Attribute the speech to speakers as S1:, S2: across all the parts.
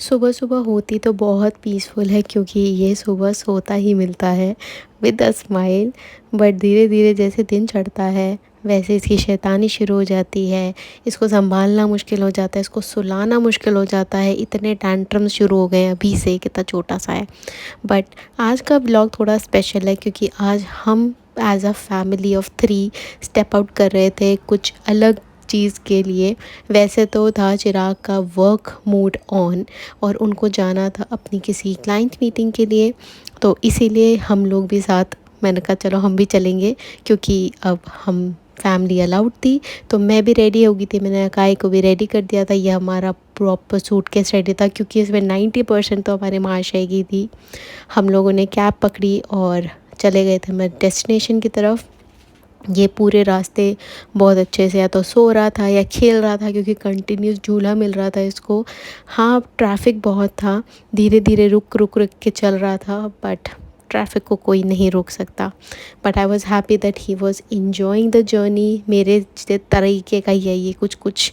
S1: सुबह सुबह होती तो बहुत पीसफुल है क्योंकि ये सुबह सोता ही मिलता है विद अ स्माइल। बट धीरे धीरे जैसे दिन चढ़ता है वैसे इसकी शैतानी शुरू हो जाती है। इसको संभालना मुश्किल हो जाता है, इसको सुलाना मुश्किल हो जाता है। इतने टैंट्रम्स शुरू हो गए हैं अभी से, कितना छोटा सा है। बट आज का ब्लॉग थोड़ा स्पेशल है क्योंकि आज हम as a family of 3 step out कर रहे थे कुछ अलग चीज़ के लिए। वैसे तो था चिराग का वर्क मोड ऑन और उनको जाना था अपनी किसी क्लाइंट मीटिंग के लिए, तो इसीलिए हम लोग भी साथ, मैंने कहा चलो हम भी चलेंगे क्योंकि अब हम फैमिली अलाउड थी। तो मैं भी रेडी हो गई थी, मैंने काय को भी रेडी कर दिया था। ये हमारा प्रॉपर सूटकेस रेडी था क्योंकि इसमें 90% तो हमारे महाशय की थी। हम लोगों ने कैब पकड़ी और चले गए थे मैं डेस्टिनेशन की तरफ। ये पूरे रास्ते बहुत अच्छे से या तो सो रहा था या खेल रहा था क्योंकि कंटिन्यूस झूला मिल रहा था इसको। हाँ, ट्रैफिक बहुत था, धीरे धीरे रुक रुक रुक के चल रहा था, बट ट्रैफिक को कोई नहीं रोक सकता। But I was happy that he was enjoying the journey. मेरे तरीके का ही है ये कुछ कुछ।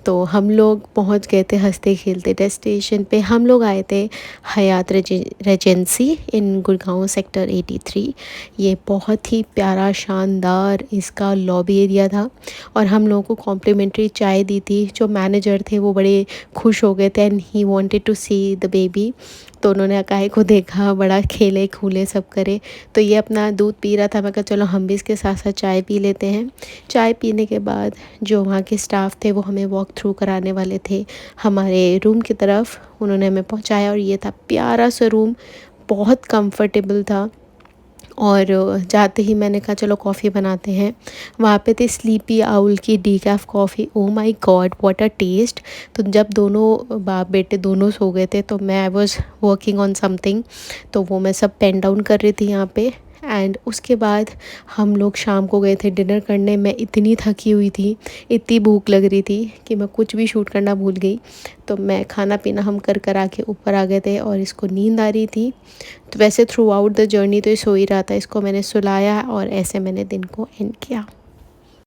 S1: तो हम लोग पहुंच गए थे हंसते खेलते डेस्टिनेशन पे। हम लोग आए थे हयात रेजेंसी इन गुड़गांव सेक्टर 83। ये बहुत ही प्यारा शानदार इसका लॉबी एरिया था और हम लोगों को कॉम्प्लीमेंट्री चाय दी थी। जो मैनेजर थे वो बड़े खुश हो गए थे and he wanted to see the baby. तो उन्होंने अकाई को देखा, बड़ा खेले खूले सब करे। तो ये अपना दूध पी रहा था, मैं कहा चलो हम भी इसके साथ साथ चाय पी लेते हैं। चाय पीने के बाद जो वहाँ के स्टाफ थे वो हमें वॉक थ्रू कराने वाले थे हमारे रूम की तरफ। उन्होंने हमें पहुँचाया और ये था प्यारा सा रूम, बहुत कंफर्टेबल था। और जाते ही मैंने कहा चलो कॉफ़ी बनाते हैं। वहाँ पे थी स्लीपी आउल की decaf coffee. Oh my God what a taste. तो जब दोनों बाप बेटे दोनों सो गए थे तो मैं I was working on something, तो वो मैं सब पेन डाउन कर रही थी यहाँ पे। एंड उसके बाद हम लोग शाम को गए थे डिनर करने। मैं इतनी थकी हुई थी, इतनी भूख लग रही थी कि मैं कुछ भी शूट करना भूल गई। तो मैं खाना पीना हम कर आके ऊपर आ गए थे और इसको नींद आ रही थी। तो वैसे थ्रू आउट द जर्नी तो ये सो ही रहा था, इसको मैंने सुलाया और ऐसे मैंने दिन को एंड किया।